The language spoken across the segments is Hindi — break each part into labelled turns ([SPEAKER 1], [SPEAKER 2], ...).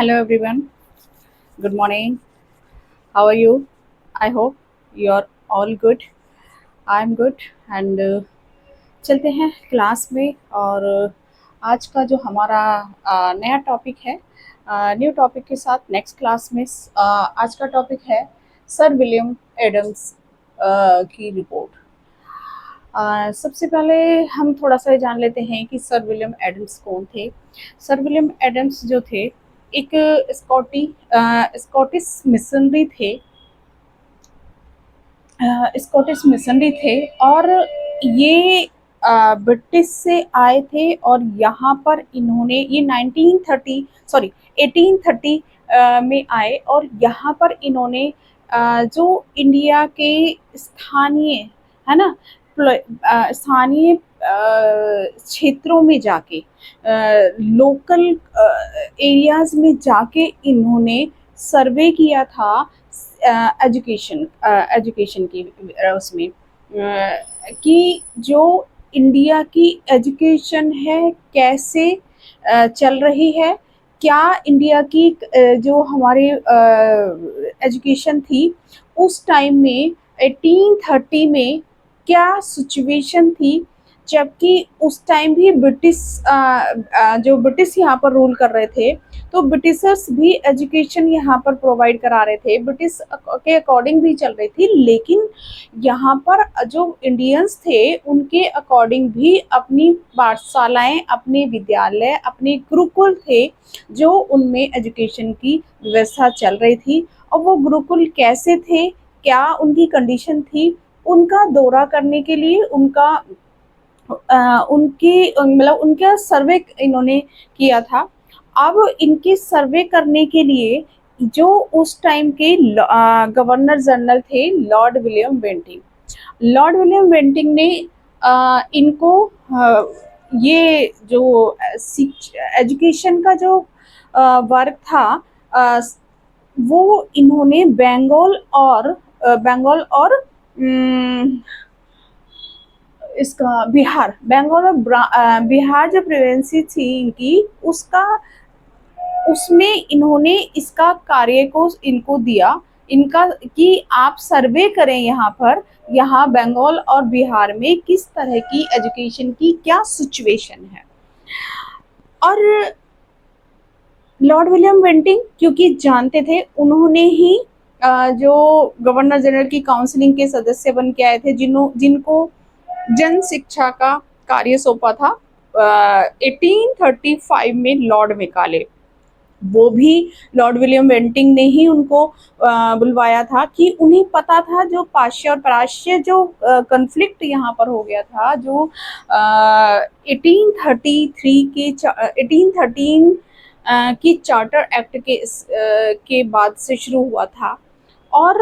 [SPEAKER 1] Hello everyone. Good morning. How are you? I hope you're all good. I'm good and चलते हैं क्लास में और आज का जो हमारा नया टॉपिक है न्यू टॉपिक के साथ नेक्स्ट क्लास में आज का टॉपिक है सर विलियम एडम्स की रिपोर्ट। सबसे पहले हम थोड़ा सा जान लेते हैं कि सर विलियम एडम्स कौन थे। सर विलियम एडम्स जो थे एक स्कॉटिश मिशनरी थे। स्कॉटिश मिशनरी थे और ये ब्रिटिश से आए थे और यहाँ पर इन्होंने ये 1830 में आए और यहाँ पर इन्होंने जो इंडिया के स्थानीय है ना स्थानीय क्षेत्रों में जाके लोकल एरियाज में जाके इन्होंने सर्वे किया था एजुकेशन की उसमें कि जो इंडिया की एजुकेशन है कैसे चल रही है, क्या इंडिया की जो हमारे एजुकेशन थी उस टाइम में 1830 में क्या सिचुएशन थी, जबकि उस टाइम भी जो ब्रिटिश यहाँ पर रूल कर रहे थे तो ब्रिटिशर्स भी एजुकेशन यहाँ पर प्रोवाइड करा रहे थे, ब्रिटिश के अकॉर्डिंग भी चल रही थी, लेकिन यहाँ पर जो इंडियंस थे उनके अकॉर्डिंग भी अपनी पाठशालाएं, अपने विद्यालय, अपने गुरुकुल थे जो उनमें एजुकेशन की व्यवस्था चल रही थी। और वो गुरुकुल कैसे थे, क्या उनकी कंडीशन थी, उनका दौरा करने के लिए उनका सर्वे इन्होंने किया था। अब इनके सर्वे करने के लिए जो उस टाइम के गवर्नर जनरल थे लॉर्ड विलियम बेंटिंग ने इनको ये जो एजुकेशन का जो वर्क था वो इन्होंने बंगाल और इसका बंगाल और बिहार जो प्रोविंसी थी इनकी उसमें इन्होंने इसका कार्य को इनको दिया इनका कि आप सर्वे करें यहाँ बंगाल और बिहार में किस तरह की एजुकेशन की क्या सिचुएशन है। और लॉर्ड विलियम बेंटिंग क्योंकि जानते थे, उन्होंने ही जो गवर्नर जनरल की काउंसिलिंग के सदस्य बन के आए थे जिनको जन शिक्षा का कार्य सौंपा था 1835 में लॉर्ड मेकाले। वो भी लॉर्ड विलियम बेंटिंग ने ही उनको बुलवाया था कि उन्हें पता था जो पाश्य और प्राच्य जो कन्फ्लिक्ट यहाँ पर हो गया था, जो 1813 की चार्टर एक्ट के बाद से शुरू हुआ था और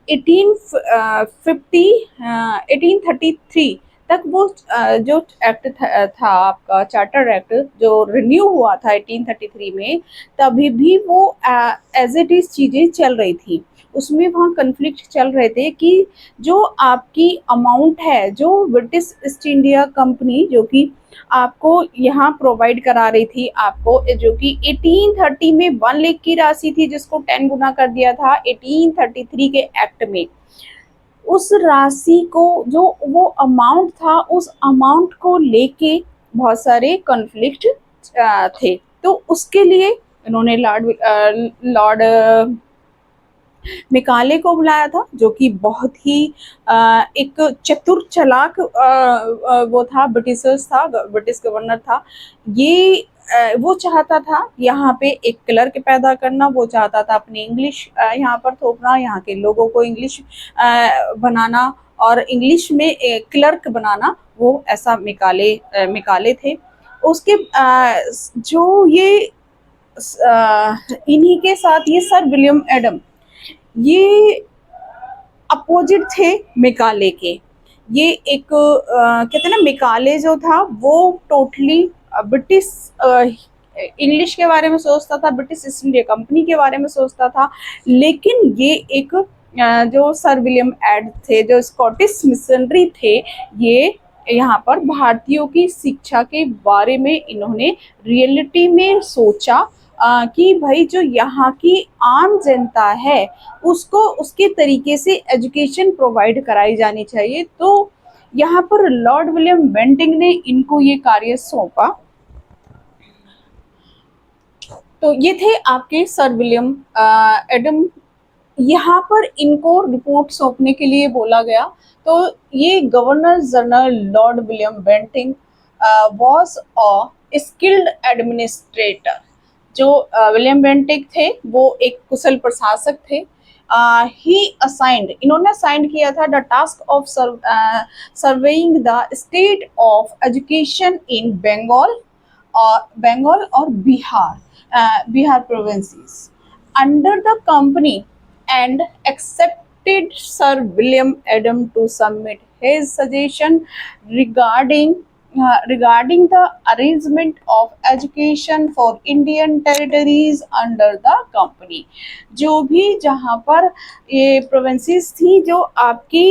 [SPEAKER 1] 1833 तक वो जो एक्ट था आपका चार्टर एक्ट जो रिन्यू हुआ था 1833 में, तभी भी वो एज इट इज चीज़ें चल रही थी। उसमें वहाँ कन्फ्लिक्ट चल रहे थे कि जो आपकी अमाउंट है जो ब्रिटिश ईस्ट इंडिया कंपनी जो कि आपको यहाँ प्रोवाइड करा रही थी आपको, जो कि 1830 में 1 लाख की राशि थी जिसको 10 गुना कर दिया था 1833 के एक्ट में। उस राशि को जो वो अमाउंट था उस अमाउंट को लेके बहुत सारे कॉन्फ्लिक्ट थे, तो उसके लिए इन्होंने लॉर्ड मेकाले को बुलाया था जो कि बहुत ही एक चतुर चालाक वो था, ब्रिटिश गवर्नर था। ये वो चाहता था यहाँ पे एक क्लर्क पैदा करना, वो चाहता था अपनी इंग्लिश यहाँ पर थोपना, यहाँ के लोगों को इंग्लिश बनाना और इंग्लिश में क्लर्क बनाना, वो ऐसा मेकाले थे। उसके जो ये इन्हीं के साथ ये सर विलियम एडम ये अपोजिट थे मेकाले के। ये एक कहते हैं ना, मेकाले जो था वो टोटली ब्रिटिश इंग्लिश के बारे में सोचता था, ब्रिटिश ईस्ट इंडिया कंपनी के बारे में सोचता था, लेकिन ये एक जो सर विलियम एड थे जो स्कॉटिश मिशनरी थे, ये यहाँ पर भारतीयों की शिक्षा के बारे में इन्होंने रियलिटी में सोचा कि भाई जो यहाँ की आम जनता है उसको उसके तरीके से एजुकेशन प्रोवाइड कराई जानी चाहिए। तो यहाँ पर लॉर्ड विलियम बेंटिंक ने इनको ये कार्य सौंपा। तो ये थे आपके सर विलियम एडम। यहाँ पर इनको रिपोर्ट सौंपने के लिए बोला गया। तो ये governor general Lord William Bentinck was a skilled administrator. जो विलियम बेंटिक थे वो एक कुशल प्रशासक थे। ही असाइंड इन्होंने असाइन किया था the task of surveying the state of education in Bengal और Bihar provinces under the company and accepted Sir William Adam to submit his suggestion regarding regarding the arrangement of education for Indian territories under the company। जो भी जहाँ पर ये प्रोविंसेस थी जो आपकी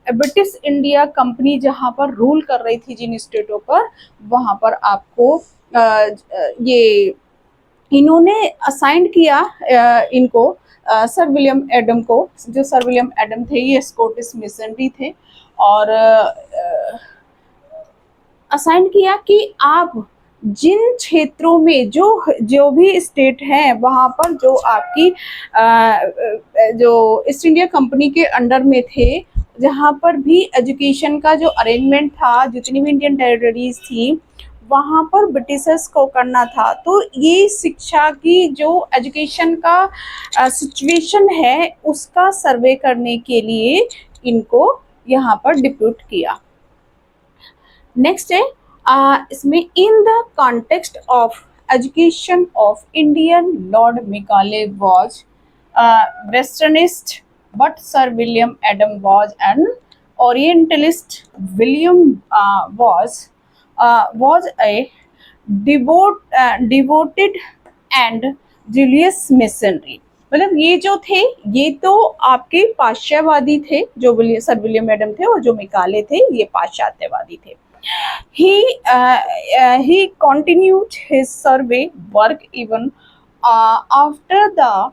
[SPEAKER 1] ब्रिटिश इंडिया कंपनी जहाँ पर रूल कर रही थी जिन स्टेटों पर, वहाँ पर आपको ये इन्होंने असाइन किया इनको सर विलियम एडम को। जो सर विलियम एडम थे ये स्कॉटिश मिशनरी थे और असाइन किया कि आप जिन क्षेत्रों में जो जो भी स्टेट हैं वहाँ पर जो आपकी जो ईस्ट इंडिया कंपनी के अंडर में थे, जहाँ पर भी एजुकेशन का जो अरेंजमेंट था, जितनी भी इंडियन टेरिटरीज थी वहाँ पर ब्रिटिशर्स को करना था। तो ये शिक्षा की जो एजुकेशन का सिचुएशन है उसका सर्वे करने के लिए इनको यहाँ पर डिप्यूट किया। नेक्स्ट है इसमें in the context of education of Indian lord Macaulay was westernist but sir William Adam was an orientalist. William was a devoted and zealous missionary। मतलब ये जो थे ये तो आपके पाश्चात्यवादी थे, जो सर विलियम एडम थे, और जो मेकाले थे ये पाश्चात्यवादी थे। He continued his survey work even after the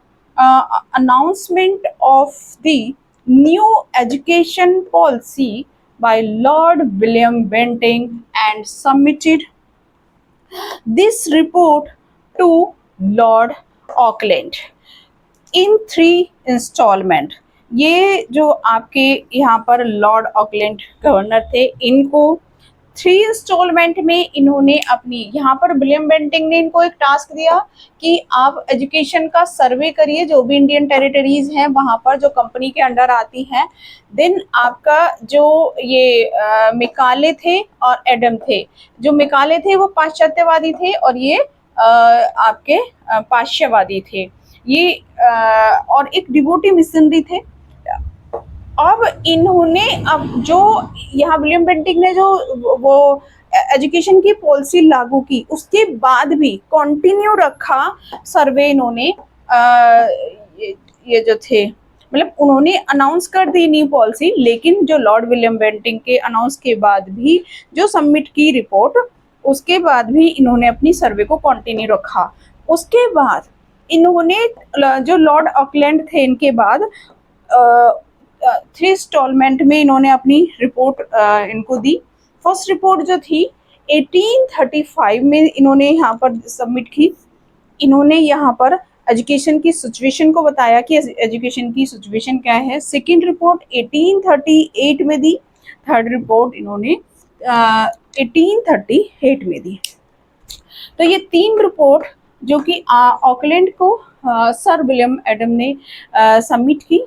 [SPEAKER 1] announcement of the new education policy by Lord William Bentinck and submitted this report to Lord Auckland in 3 installment। ये जो आपके यहाँ पर लॉर्ड ऑकलैंड गवर्नर थे इनको 3 इंस्टॉलमेंट में इन्होंने अपनी, यहाँ पर विलियम बेंटिंक ने इनको एक टास्क दिया कि आप एजुकेशन का सर्वे करिए जो भी इंडियन टेरिटरीज हैं वहाँ पर जो कंपनी के अंडर आती हैं। देन आपका जो ये मेकाले थे और एडम थे, जो मेकाले थे वो पाश्चात्यवादी थे और ये आपके पाश्चात्यवादी थे। ये और एक डिवोटी मिशनरी थे। अब इन्होंने अब जो यहाँ विलियम बेंटिक ने जो वो एजुकेशन की पॉलिसी लागू की उसके बाद भी कंटिन्यू रखा सर्वे इन्होंने। ये जो थे मतलब उन्होंने अनाउंस कर दी न्यू पॉलिसी, लेकिन जो लॉर्ड विलियम बेंटिक के अनाउंस के बाद भी जो सबमिट की रिपोर्ट उसके बाद भी इन्होंने अपनी सर्वे को कंटिन्यू रखा। उसके बाद इन्होंने जो लॉर्ड ऑकलैंड थे इनके बाद 3 इंस्टॉलमेंट में इन्होंने अपनी रिपोर्ट इनको दी। फर्स्ट रिपोर्ट जो थी 1835 में इन्होंने यहाँ पर सबमिट की। इन्होंने यहाँ पर एजुकेशन की सिचुएशन को बताया कि एजुकेशन की सिचुएशन क्या है। सेकेंड रिपोर्ट 1838 में दी। थर्ड रिपोर्ट इन्होंने 1838 में दी। तो ये 3 रिपोर्ट जो कि ऑकलैंड को सर विलियम एडम ने सबमिट की।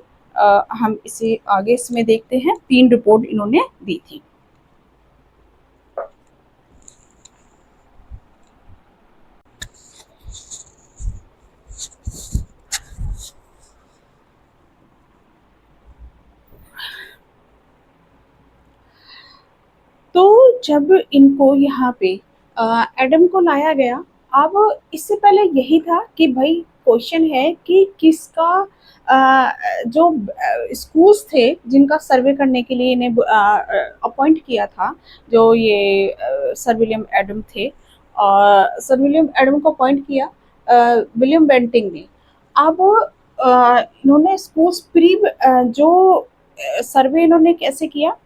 [SPEAKER 1] हम इसे आगे इसमें देखते हैं। 3 रिपोर्ट इन्होंने दी थी। तो जब इनको यहाँ पे एडम को लाया गया, अब इससे पहले यही था कि भाई क्वेश्चन है कि किसका जो स्कूल्स थे जिनका सर्वे करने के लिए इन्हें अपॉइंट किया था, जो ये सर विलियम एडम थे, सर विलियम एडम को अपॉइंट किया विलियम बेंटिंग ने। अब इन्होंने स्कूल्स प्री जो सर्वे इन्होंने कैसे किया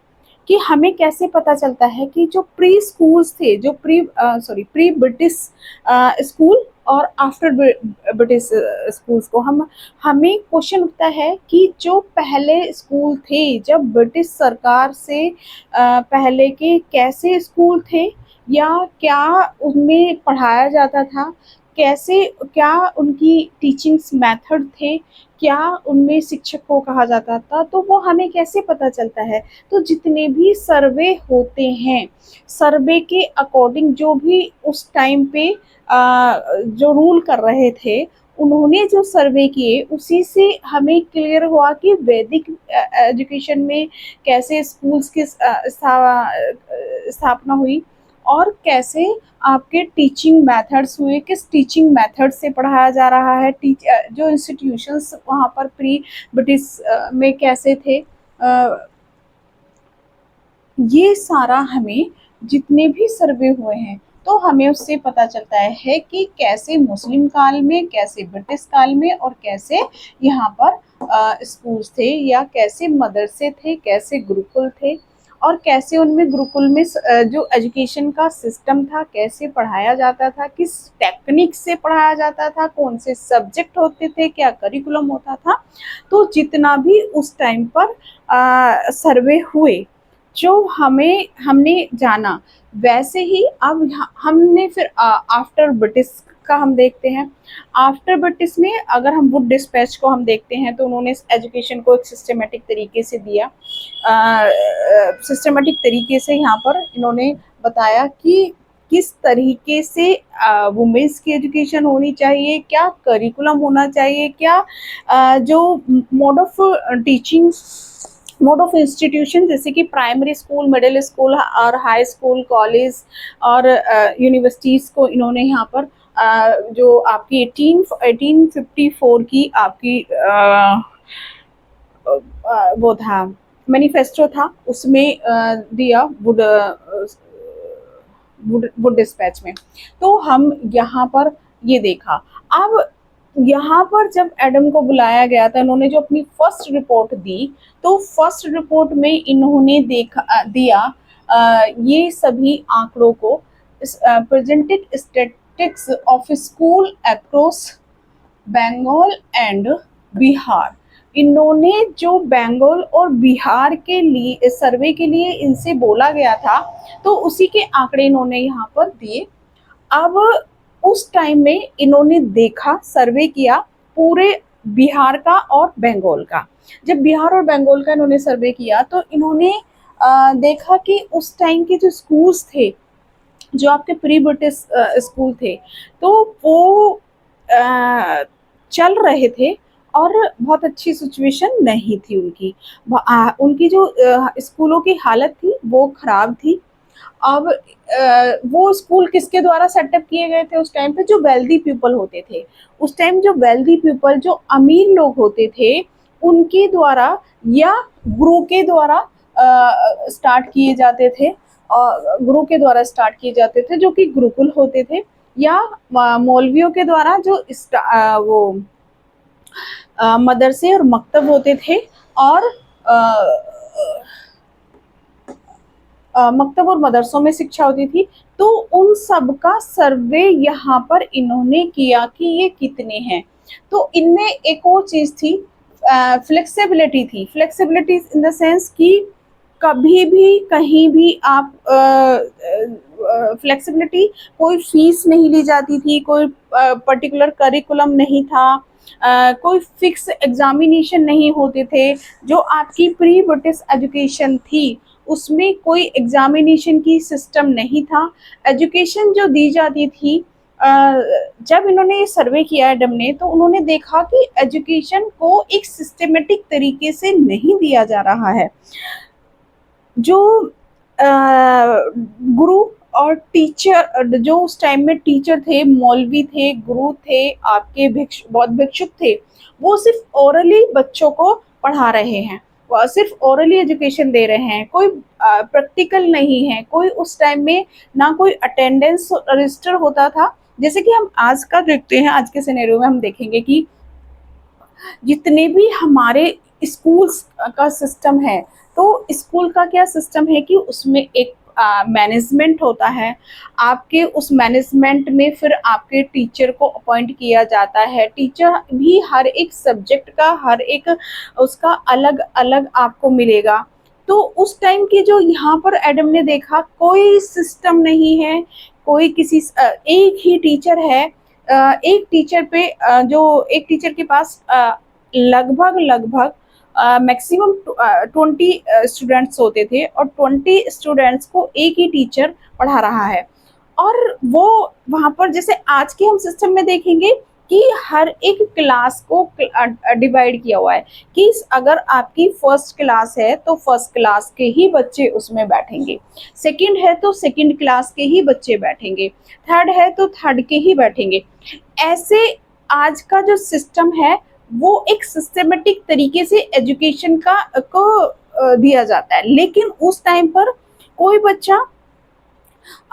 [SPEAKER 1] कि हमें कैसे पता चलता है कि जो प्री स्कूल्स थे, जो प्री ब्रिटिश स्कूल और आफ्टर ब्रिटिश स्कूल्स को हम हमें क्वेश्चन उठता है कि जो पहले स्कूल थे जब ब्रिटिश सरकार से पहले के कैसे स्कूल थे, या क्या उनमें पढ़ाया जाता था, कैसे क्या उनकी टीचिंग्स मेथड थे, क्या उनमें शिक्षक को कहा जाता था, तो वो हमें कैसे पता चलता है। तो जितने भी सर्वे होते हैं, सर्वे के अकॉर्डिंग जो भी उस टाइम पे जो रूल कर रहे थे, उन्होंने जो सर्वे किए उसी से हमें क्लियर हुआ कि वैदिक एजुकेशन में कैसे स्कूल्स की स्थापना हुई, और कैसे आपके टीचिंग मेथड्स हुए, किस टीचिंग मेथड से पढ़ाया जा रहा है, जो इंस्टीट्यूशंस वहाँ पर प्री ब्रिटिश में कैसे थे। ये सारा हमें जितने भी सर्वे हुए हैं तो हमें उससे पता चलता है कि कैसे मुस्लिम काल में, कैसे ब्रिटिश काल में, और कैसे यहाँ पर स्कूल्स थे, या कैसे मदरसे थे, कैसे गुरुकुल थे, और कैसे उनमें गुरुकुल में जो एजुकेशन का सिस्टम था कैसे पढ़ाया जाता था, किस टेक्निक से पढ़ाया जाता था, कौन से सब्जेक्ट होते थे, क्या करिकुलम होता था। तो जितना भी उस टाइम पर सर्वे हुए, जो हमने जाना, वैसे ही अब हमने फिर आफ्टर ब्रिटिश का हम देखते हैं। आफ्टर ब्रिटिश में अगर हम वुड डिस्पैच को हम देखते हैं तो उन्होंने एजुकेशन को एक सिस्टमेटिक तरीके से दिया। सिस्टमेटिक तरीके से यहाँ पर इन्होंने बताया कि किस तरीके से वुमेन्स की एजुकेशन होनी चाहिए, क्या करिकुलम होना चाहिए, क्या जो mode of teaching, mode of institution, जैसे कि प्राइमरी स्कूल, मिडिल स्कूल और हाई स्कूल, कॉलेज और यूनिवर्सिटीज़ को इन्होंने यहाँ पर जो आपकी 1854 की आपकी वो था मैनिफेस्टो था, उसमें दिया वुड डिस्पैच में। तो हम यहाँ पर ये देखा। अब यहाँ पर जब एडम को बुलाया गया था, इन्होंने जो अपनी फर्स्ट रिपोर्ट दी, तो फर्स्ट रिपोर्ट में इन्होंने दिया ये सभी आंकड़ों को, presented statistics of school across Bengal and Bihar. इन्होंने जो बंगाल और बिहार के लिए सर्वे के लिए इनसे बोला गया था, तो उसी के आंकड़े इन्होंने यहाँ पर दिए। अब उस टाइम में इन्होंने देखा, सर्वे किया पूरे बिहार का और बंगाल का। जब बिहार और बंगाल का इन्होंने सर्वे किया तो इन्होंने देखा कि उस टाइम के जो स्कूल्स थे, जो आपके प्री ब्रिटिश स्कूल थे, तो वो चल रहे थे और बहुत अच्छी सिचुएशन नहीं थी उनकी। उनकी जो स्कूलों की हालत थी वो खराब थी। अब वो स्कूल किसके द्वारा सेटअप किए गए थे उस टाइम पे? जो वेल्दी पीपल होते थे उस टाइम, जो वेल्दी पीपल, जो अमीर लोग होते थे, उनके द्वारा या गुरु के द्वारा स्टार्ट किए जाते थे, गुरु के द्वारा स्टार्ट किए जाते थे, जो कि गुरुकुल होते थे, या मौलवियों के द्वारा जो वो मदरसे और मकतब होते थे, और मकतब और मदरसों में शिक्षा होती थी। तो उन सब का सर्वे यहाँ पर इन्होंने किया कि ये कितने हैं। तो इनमें एक और चीज़ थी, फ्लेक्सिबिलिटी थी। फ्लेक्सिबिलिटी इन द सेंस कि कभी भी कहीं भी आप फ्लेक्सिबिलिटी, कोई फीस नहीं ली जाती थी, कोई पर्टिकुलर करिकुलम नहीं था, कोई फिक्स एग्जामिनेशन नहीं होते थे। जो आपकी प्री ब्रिटिश एजुकेशन थी उसमें कोई एग्जामिनेशन की सिस्टम नहीं था। एजुकेशन जो दी जाती थी, जब इन्होंने ये सर्वे किया एडम ने, तो उन्होंने देखा कि एजुकेशन को एक सिस्टमेटिक तरीके से नहीं दिया जा रहा है। जो गुरु और टीचर, जो उस टाइम में टीचर थे, मौलवी थे, गुरु थे, आपके बौद्ध भिक्षुक थे, वो सिर्फ ओरली बच्चों को पढ़ा रहे हैं। सिर्फ ओरली एजुकेशन दे रहे हैं, कोई प्रैक्टिकल नहीं है, कोई उस टाइम में ना कोई अटेंडेंस रजिस्टर होता था। जैसे कि हम आज का देखते हैं, आज के सिनेरियो में हम देखेंगे कि जितने भी हमारे स्कूल्स का सिस्टम है, तो स्कूल का क्या सिस्टम है कि उसमें एक मैनेजमेंट होता है। आपके उस मैनेजमेंट में फिर आपके टीचर को अपॉइंट किया जाता है। टीचर भी हर एक सब्जेक्ट का हर एक उसका अलग अलग आपको मिलेगा। तो उस टाइम की जो यहाँ पर एडम ने देखा, कोई सिस्टम नहीं है, कोई किसी एक ही टीचर है। एक टीचर पे जो एक टीचर के पास लगभग लगभग मैक्सिमम 20 स्टूडेंट्स होते थे, और 20 स्टूडेंट्स को एक ही टीचर पढ़ा रहा है। और वो वहाँ पर जैसे आज के हम सिस्टम में देखेंगे कि हर एक क्लास को डिवाइड किया हुआ है कि अगर आपकी फर्स्ट क्लास है तो फर्स्ट क्लास के ही बच्चे उसमें बैठेंगे, सेकंड है तो सेकंड क्लास के ही बच्चे बैठेंगे, थर्ड है तो थर्ड के ही बैठेंगे। ऐसे आज का जो सिस्टम है वो एक सिस्टमेटिक तरीके से एजुकेशन को दिया जाता है। लेकिन उस टाइम पर कोई बच्चा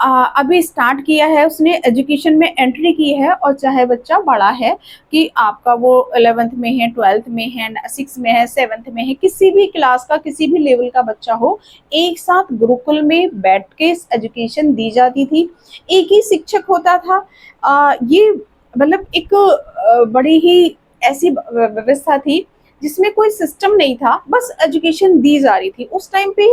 [SPEAKER 1] अभी स्टार्ट किया है, उसने एजुकेशन में एंट्री की है, और चाहे बच्चा बड़ा है कि आपका वो 11th में है, 12th में है, 6 में है, 7th में है, किसी भी क्लास का किसी भी लेवल का बच्चा हो, एक साथ गुरुकुल में बैठ के एजुकेशन दी जाती थी। एक ही शिक्षक होता था। ये मतलब एक बड़ी ही ऐसी व्यवस्था थी जिसमें कोई सिस्टम नहीं था, बस एजुकेशन दी जा रही थी। उस टाइम पे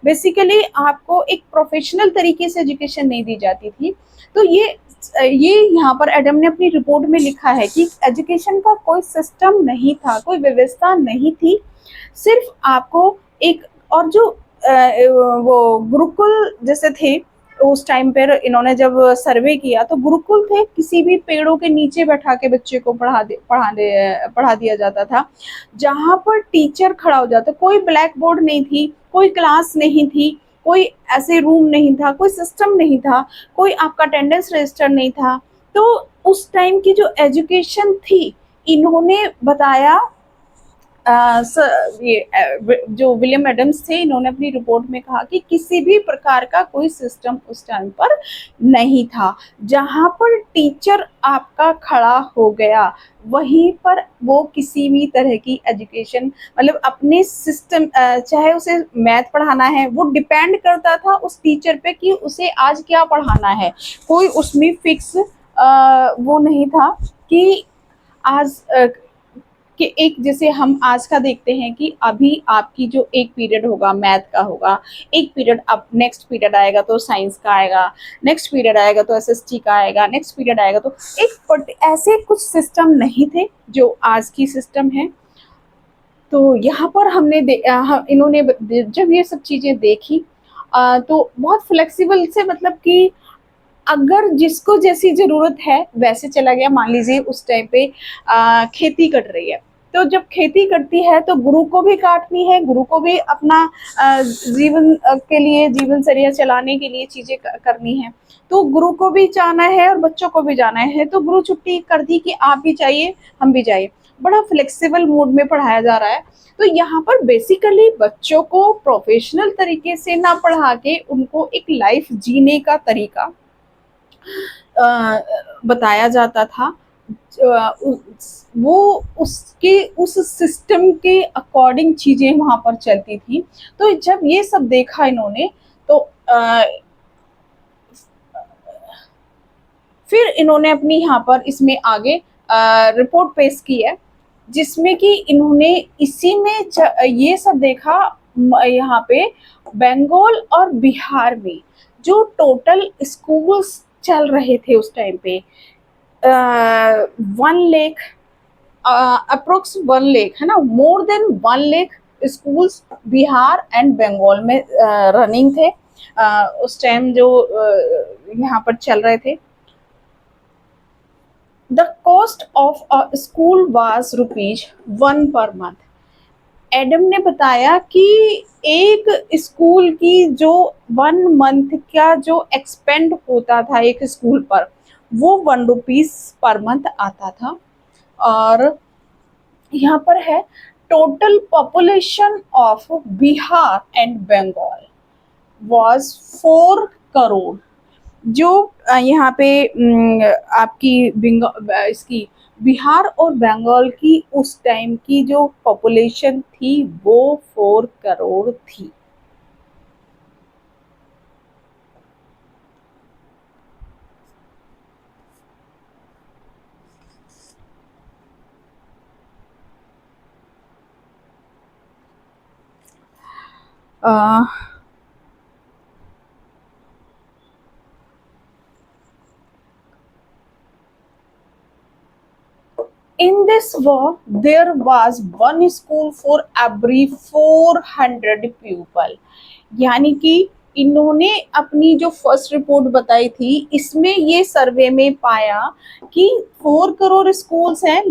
[SPEAKER 1] बेसिकली आपको एक प्रोफेशनल तरीके से एजुकेशन नहीं दी जाती थी। तो ये यहाँ पर एडम ने अपनी रिपोर्ट में लिखा है कि एजुकेशन का कोई सिस्टम नहीं था, कोई व्यवस्था नहीं थी। सिर्फ आपको एक और जो वो गुरुकुल जैसे थे उस टाइम पर, इन्होंने जब सर्वे किया तो गुरुकुल थे, किसी भी पेड़ों के नीचे बैठा के बच्चे को पढ़ा दिया जाता था, जहाँ पर टीचर खड़ा हो जाता। कोई ब्लैक बोर्ड नहीं थी, कोई क्लास नहीं थी, कोई ऐसे रूम नहीं था, कोई सिस्टम नहीं था, कोई आपका अटेंडेंस रजिस्टर नहीं था। तो उस टाइम की जो एजुकेशन थी, इन्होंने बताया जो विलियम एडम्स थे, इन्होंने अपनी रिपोर्ट में कहा कि किसी भी प्रकार का कोई सिस्टम उस टाइम पर नहीं था। जहाँ पर टीचर आपका खड़ा हो गया, वहीं पर वो किसी भी तरह की एजुकेशन मतलब अपने सिस्टम, चाहे उसे मैथ पढ़ाना है, वो डिपेंड करता था उस टीचर पे कि उसे आज क्या पढ़ाना है। कोई उसमें फिक्स वो नहीं था कि आज कि एक जैसे हम आज का देखते हैं कि अभी आपकी जो एक पीरियड होगा मैथ का होगा, एक पीरियड, अब नेक्स्ट पीरियड आएगा तो साइंस का आएगा, नेक्स्ट पीरियड आएगा तो एसएसटी का आएगा, नेक्स्ट पीरियड आएगा तो एक ऐसे कुछ सिस्टम नहीं थे जो आज की सिस्टम है। तो यहाँ पर इन्होंने जब ये सब चीज़ें देखी, तो बहुत फ्लेक्सिबल से, मतलब कि अगर जिसको जैसी ज़रूरत है वैसे चला गया। मान लीजिए उस टाइम पे खेती कट रही है, तो जब खेती कटती है तो गुरु को भी काटनी है, गुरु को भी अपना जीवन के लिए, जीवनचर्या चलाने के लिए चीज़ें करनी है। तो गुरु को भी जाना है और बच्चों को भी जाना है, तो गुरु छुट्टी कर दी कि आप भी जाइए हम भी जाइए। बड़ा फ्लेक्सिबल मूड में पढ़ाया जा रहा है। तो यहाँ पर बेसिकली बच्चों को प्रोफेशनल तरीके से ना पढ़ा के उनको एक लाइफ जीने का तरीका बताया जाता था। वो उसके उस सिस्टम के अकॉर्डिंग चीज़ें वहाँ पर चलती थी। तो जब ये सब देखा इन्होंने, तो फिर इन्होंने अपनी यहाँ पर इसमें आगे रिपोर्ट पेश की है, जिसमें कि इन्होंने इसी में ये सब देखा। यहाँ पे बंगाल और बिहार में जो टोटल स्कूल्स चल रहे थे उस टाइम पे, 1 लाख, अप्रोक्स 1 लाख है ना, more than 1 lakh schools Bihar and Bengal में रनिंग थे उस टाइम, जो यहाँ पर चल रहे थे। The cost of a school was ₹1 per month. Adam ने बताया कि एक स्कूल की जो 1 मंथ का जो एक्सपेंड होता था एक स्कूल पर, वो ₹1 पर मंथ आता था। और यहाँ पर है total population of Bihar and Bengal was 4 crore. जो यहाँ पे आपकी इसकी बिहार और बंगाल की उस टाइम की जो पॉपुलेशन थी वो 4 करोड़ थी। In this war, there was one school for every 400 pupil। यानी कि इन्होंने अपनी जो फर्स्ट रिपोर्ट बताई थी इसमें ये सर्वे में पाया कि 4 करोड़ स्कूल्स हैं।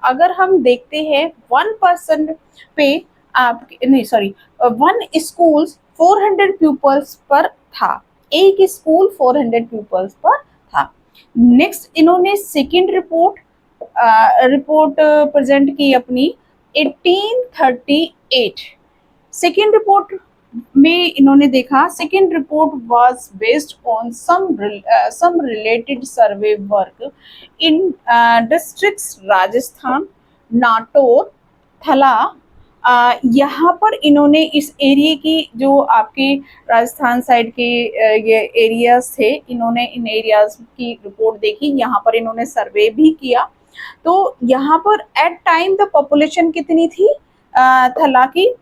[SPEAKER 1] अगर हम देखते हैं 1% पे आप नहीं सॉरी 1 स्कूल्स 400 pupils पर था। एक स्कूल 400 pupils पर था। नेक्स्ट इन्होंने सेकेंड रिपोर्ट प्रेजेंट की अपनी 1838। सेकेंड रिपोर्ट में इन्होंने देखा second report was based on some related survey work in districts Rajasthan, Natore, थला। यहाँ पर इन्होंने इस एरिया की जो आपके राजस्थान साइड के ये एरियाज थे, इन्होंने इन एरियाज की रिपोर्ट देखी। यहाँ पर इन्होंने सर्वे भी किया। तो यहाँ पर एट टाइम द पॉपुलेशन कितनी थी थला की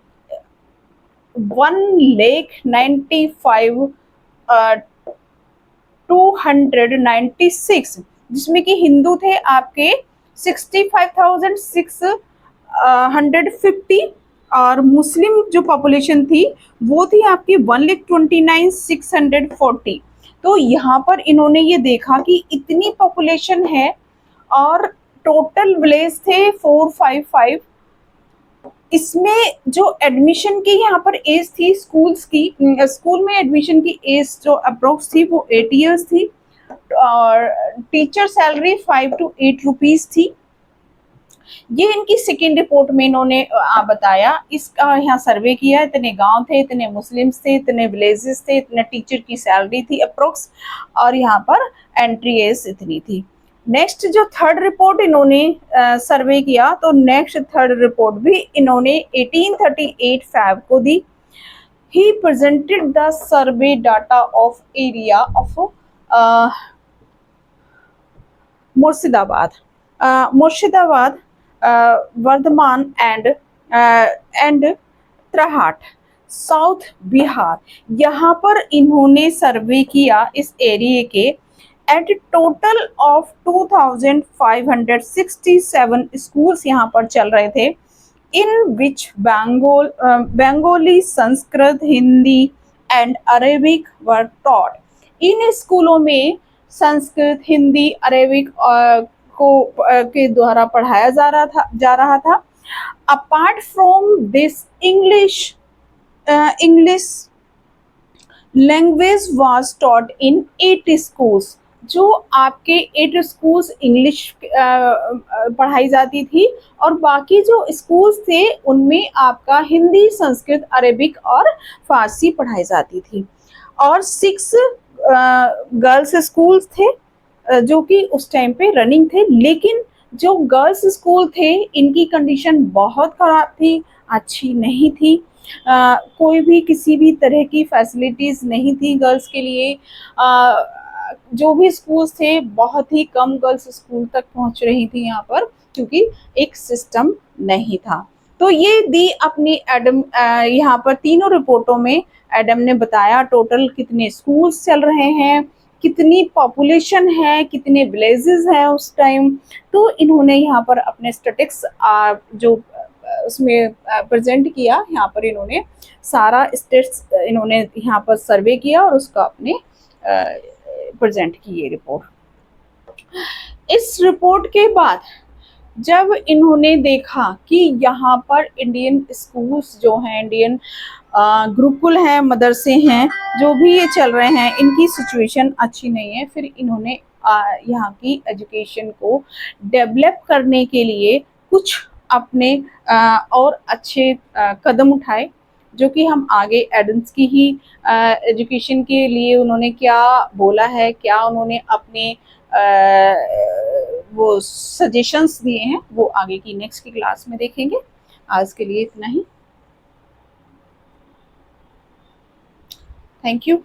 [SPEAKER 1] 1,95,296, जिसमें कि हिंदू थे आपके 65,650 और मुस्लिम जो पॉपुलेशन थी वो थी आपकी 1,29,640। तो यहाँ पर इन्होंने ये देखा कि इतनी पॉपुलेशन है और टोटल विलेज थे 455। इसमें जो एडमिशन की यहाँ पर एज थी स्कूल में एडमिशन की एज जो अप्रोक्स थी वो 8 इयर्स थी और टीचर सैलरी 5 to 8 रुपीज थी। ये इनकी सेकेंड रिपोर्ट में इन्होंने बताया। इसका यहाँ सर्वे किया, इतने गांव थे, इतने मुस्लिम्स थे, इतने विलेजेस थे, इतने टीचर की सैलरी थी अप्रोक्स और यहाँ पर एंट्री एज इतनी थी। नेक्स्ट जो थर्ड रिपोर्ट इन्होंने सर्वे किया तो नेक्स्ट थर्ड रिपोर्ट भी इन्होंने 1838 फैब को दी। He presented the survey data of area of Murshidabad, Bardhaman and Tirhut, south Bihar. यहाँ पर इन्होंने सर्वे किया इस एरिया के एट टोटल ऑफ 2,567 स्कूल्स यहाँ पर चल रहे थे in which Bengali, Sanskrit, Hindi and Arabic were taught. इन स्कूलों में संस्कृत, हिंदी, अरेबिक के द्वारा पढ़ाया जा रहा था। Apart from this English language was taught in 8 schools. जो आपके 8 स्कूल्स इंग्लिश पढ़ाई जाती थी और बाकी जो स्कूल्स थे उनमें आपका हिंदी, संस्कृत, अरेबिक और फारसी पढ़ाई जाती थी। और 6 गर्ल्स स्कूल्स थे जो कि उस टाइम पे रनिंग थे। लेकिन जो गर्ल्स स्कूल थे इनकी कंडीशन बहुत ख़राब थी, अच्छी नहीं थी। कोई भी किसी भी तरह की फैसिलिटीज़ नहीं थी गर्ल्स के लिए। जो भी स्कूल्स थे बहुत ही कम गर्ल्स स्कूल तक पहुंच रही थी यहाँ पर, क्योंकि एक सिस्टम नहीं था। तो ये दी अपनी एडम यहाँ पर तीनों रिपोर्टों में एडम ने बताया टोटल कितने स्कूल्स चल रहे हैं, कितनी पॉपुलेशन है, कितने विलेजेस हैं उस टाइम। तो इन्होंने यहाँ पर अपने स्टैटिक्स जो उसमें प्रेजेंट किया, यहाँ पर इन्होंने सारा स्टेट्स इन्होंने यहाँ पर सर्वे किया और उसका अपने प्रेजेंट की ये रिपोर्ट। इस रिपोर्ट के बाद जब इन्होंने देखा कि यहाँ पर इंडियन स्कूल्स जो हैं, इंडियन गुरुकुल हैं, मदरसे हैं, जो भी ये चल रहे हैं, इनकी सिचुएशन अच्छी नहीं है। फिर इन्होंने यहाँ की एजुकेशन को डेवलप करने के लिए कुछ अपने और अच्छे कदम उठाए, जो कि हम आगे एडम्स की ही एजुकेशन के लिए उन्होंने क्या बोला है, क्या उन्होंने अपने वो सजेशंस दिए हैं, वो आगे की नेक्स्ट की क्लास में देखेंगे। आज के लिए इतना ही। Thank you.